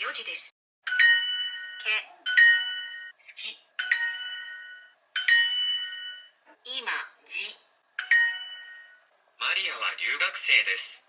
4時です。け、好き。今、じ。マリアは留学生です。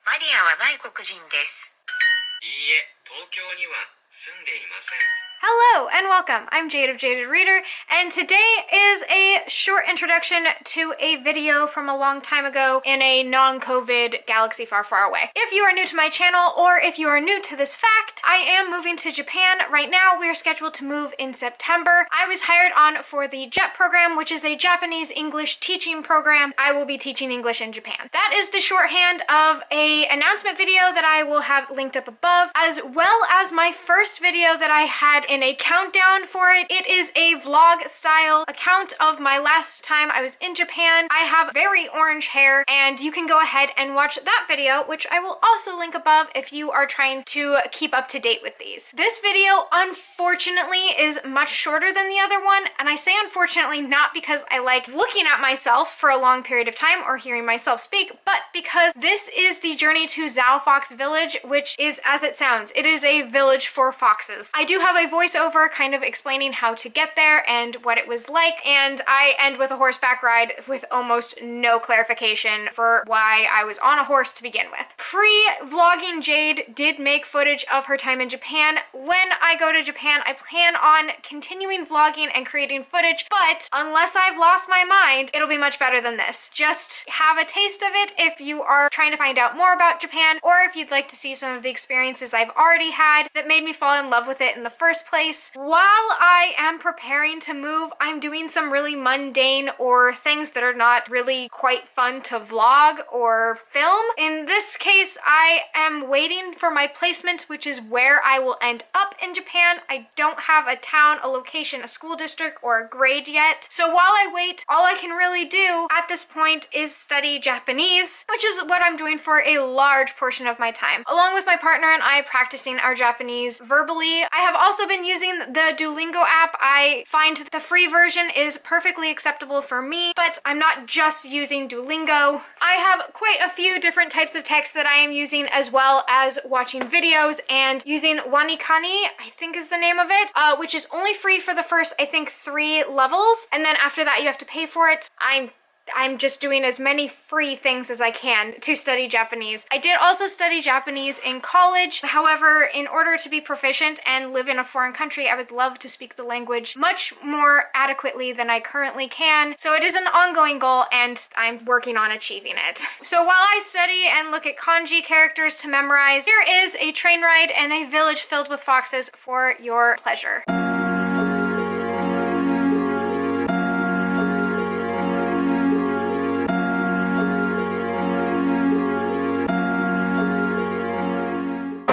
マリアは外国人です。いいえ、東京には住んでいません。Hello and welcome. I'm Jade of Jaded Reader, and today is a short introduction to a video from a long time ago in a non-COVID galaxy far, far away. If you are new to my channel, or if you are new to this fact, I am moving to Japan. Right now, we are scheduled to move in September. I was hired on for the JET program, which is a Japanese English teaching program. I will be teaching English in Japan. That is the shorthand of an announcement video that I will have linked up above, as well as my first video that I had in a countdown for it. It is a vlog style account of my last time I was in Japan. I have very orange hair, and you can go ahead and watch that video, which I will also link above if you are trying to keep up to date with these. This video, unfortunately, is much shorter than the other one, and I say unfortunately not because I like looking at myself for a long period of time or hearing myself speak, but because this is the journey to Zao Fox Village, which is, as it sounds, it is a village for foxes. I do have a voiceover kind of explaining how to get there and what it was like, and I end with a horseback ride with almost no clarification for why I was on a horse to begin with. Pre-vlogging Jade did make footage of her time in Japan. When I go to Japan, I plan on continuing vlogging and creating footage, but unless I've lost my mind, it'll be much better than this. Just have a taste of it if you are trying to find out more about Japan, or if you'd like to see some of the experiences I've already had that made me fall in love with it in the first place. While I am preparing to move, I'm doing some really mundane or things that are not really quite fun to vlog or film. In this case, I am waiting for my placement, which is where I will end up in Japan. I don't have a town, a location, a school district, or a grade yet. So while I wait, all I can really do at this point is study Japanese, which is what I'm doing for a large portion of my time. Along with my partner and I practicing our Japanese verbally. I have also been using the Duolingo app. I find the free version is perfectly acceptable for me, but I'm not just using Duolingo. I have quite a few different types of text that I am using, as well as watching videos and using WaniKani, I think is the name of it, which is only free for the first, I think, 3 levels, and then after that you have to pay for it. I'm just doing as many free things as I can to study Japanese. I did also study Japanese in college. However, in order to be proficient and live in a foreign country, I would love to speak the language much more adequately than I currently can. So it is an ongoing goal, and I'm working on achieving it. So while I study and look at kanji characters to memorize, here is a train ride and a village filled with foxes for your pleasure.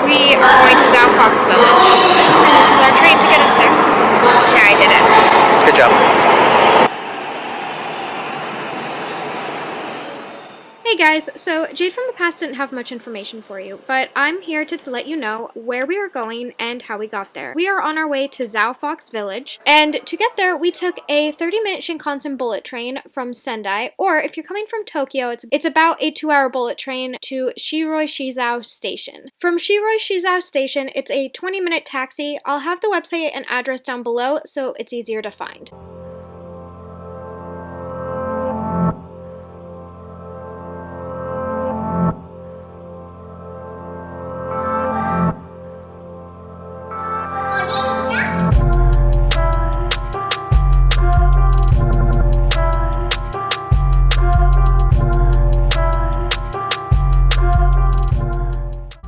We are going to Zao Fox Village. This is our train to get us there. Yeah, I did it. Good job. Hey guys, so Jade from the past didn't have much information for you, but I'm here to let you know where we are going and how we got there. We are on our way to Zao Fox Village, and to get there we took a 30-minute Shinkansen bullet train from Sendai, or if you're coming from Tokyo, it's about a 2-hour bullet train to Shiroi Shizao Station. From Shiroi Shizao Station, it's a 20-minute taxi. I'll have the website and address down below so it's easier to find.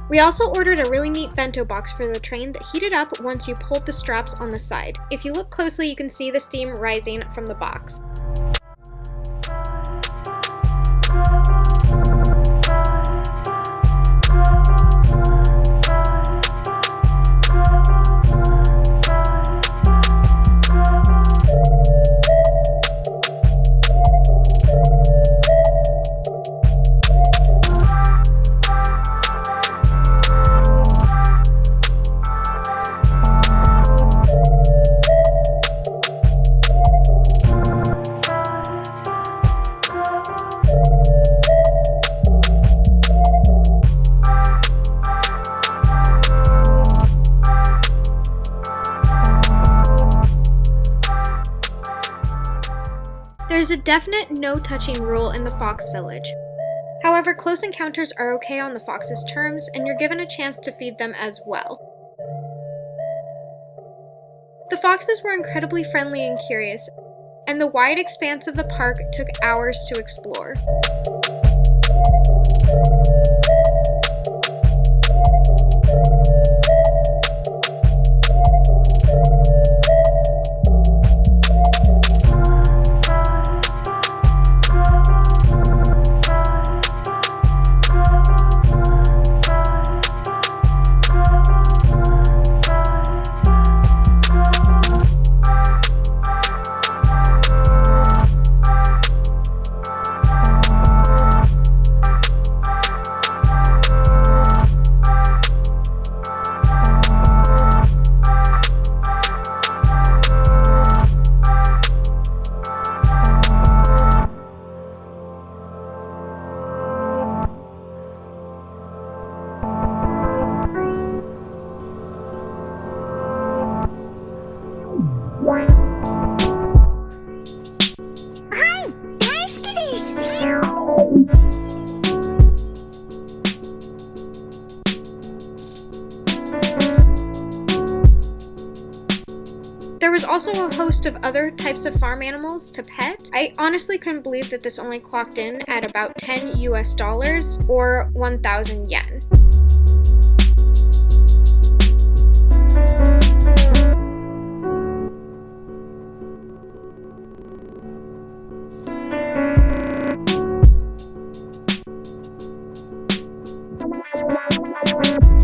We also ordered a really neat bento box for the train that heated up once you pulled the straps on the side. If you look closely, you can see the steam rising from the box. is a definite no-touching rule in the Fox Village. However, close encounters are okay on the fox's terms, and you're given a chance to feed them as well. The foxes were incredibly friendly and curious, and the wide expanse of the park took hours to explore. There was also a host of other types of farm animals to pet. I honestly couldn't believe that this only clocked in at about $10 US or 1,000 yen.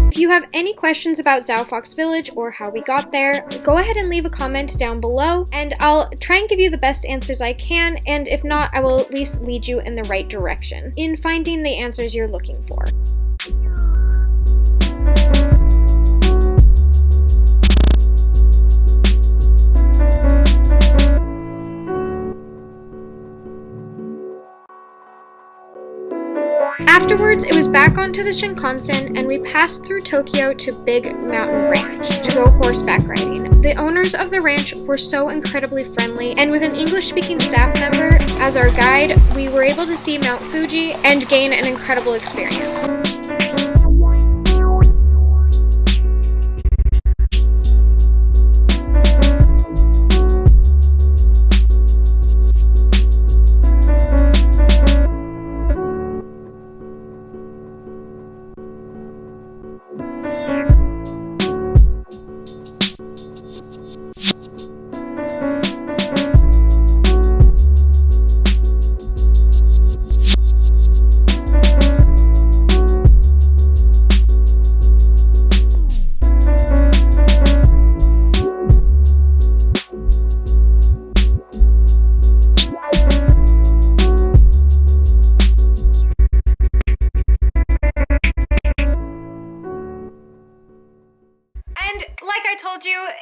If you have any questions about Zao Fox Village or how we got there, go ahead and leave a comment down below, and I'll try and give you the best answers I can, and if not, I will at least lead you in the right direction in finding the answers you're looking for. Afterwards, it was back onto the Shinkansen, and we passed through Tokyo to Big Mountain Ranch to go horseback riding. The owners of the ranch were so incredibly friendly, and with an English-speaking staff member as our guide, we were able to see Mount Fuji and gain an incredible experience.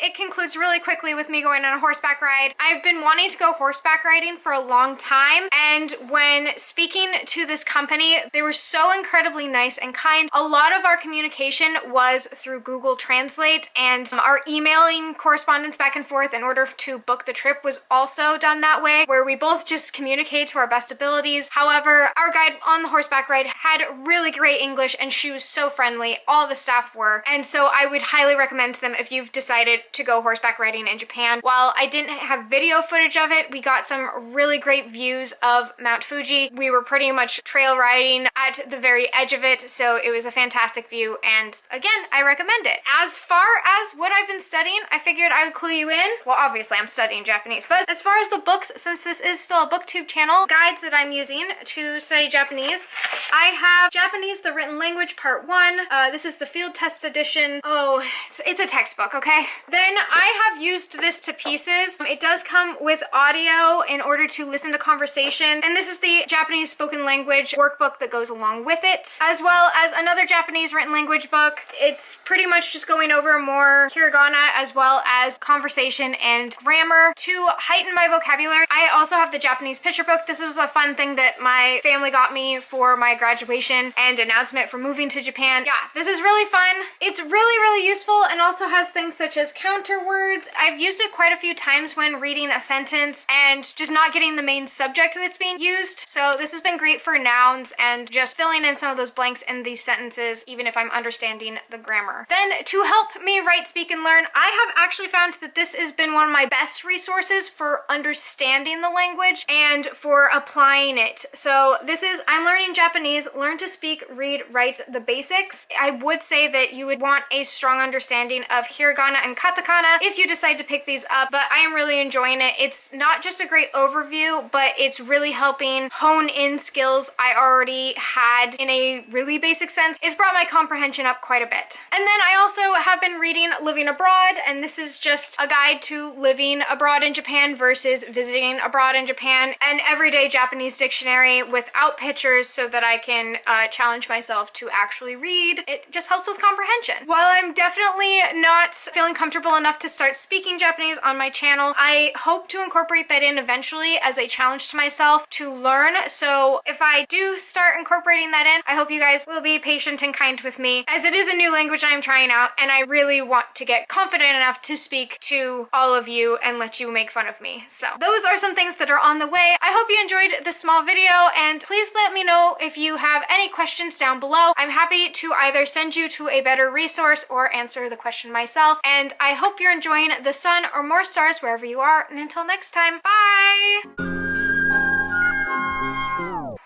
It concludes really quickly with me going on a horseback ride. I've been wanting to go horseback riding for a long time, and when speaking to this company, they were so incredibly nice and kind. A lot of our communication was through Google Translate, and our emailing correspondence back and forth in order to book the trip was also done that way, where we both just communicate to our best abilities. However, our guide on the horseback ride had really great English, and she was so friendly. All the staff were, and so I would highly recommend them if you've decided to go horseback riding in Japan. While I didn't have video footage of it, we got some really great views of Mount Fuji. We were pretty much trail riding at the very edge of it, so it was a fantastic view, and again, I recommend it. As far as what I've been studying, I figured I would clue you in. Well, obviously I'm studying Japanese, but as far as the books, since this is still a booktube channel, guides that I'm using to study Japanese, I have Japanese, the Written Language, Part 1. This is the Field Test Edition. Oh, it's a textbook, okay? Then I have used this to pieces. It does come with audio in order to listen to conversation, and this is the Japanese spoken language workbook that goes along with it, as well as another Japanese written language book. It's pretty much just going over more hiragana as well as conversation and grammar to heighten my vocabulary. I also have the Japanese picture book. This is a fun thing that my family got me for my graduation and announcement for moving to Japan. Yeah, this is really fun. It's really, really useful, and and also has things such as counter words. I've used it quite a few times when reading a sentence and just not getting the main subject that's being used. So this has been great for nouns and just filling in some of those blanks in these sentences, even if I'm understanding the grammar. Then to help me write, speak, and learn, I have actually found that this has been one of my best resources for understanding the language and for applying it. So this is I'm Learning Japanese, Learn to Speak, Read, Write the Basics. I would say that you would want a strong understanding of hiragana and katakana if you decide to pick these up, but I am really enjoying it. It's not just a great overview, but it's really helping hone in skills I already had in a really basic sense. It's brought my comprehension up quite a bit. And then I also have been reading Living Abroad, and this is just a guide to living abroad in Japan versus visiting abroad in Japan, an everyday Japanese dictionary without pictures so that I can challenge myself to actually read. It just helps with comprehension. While I'm definitely not feeling comfortable enough to start speaking Japanese on my channel, I hope to incorporate that in eventually as a challenge to myself to learn. So if I do start incorporating that in, I hope you guys will be patient and kind with me, as it is a new language I'm trying out and I really want to get confident enough to speak to all of you and let you make fun of me. So those are some things that are on the way. I hope you enjoyed this small video, and please let me know if you have any questions down below. I'm happy to either send you to a better resource or answer the question myself. And I hope you're enjoying the sun or more stars wherever you are. And until next time, bye!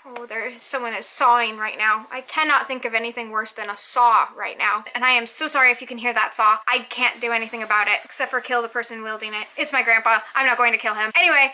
Oh, someone is sawing right now. I cannot think of anything worse than a saw right now. And I am so sorry if you can hear that saw. I can't do anything about it except for kill the person wielding it. It's my grandpa. I'm not going to kill him. Anyway.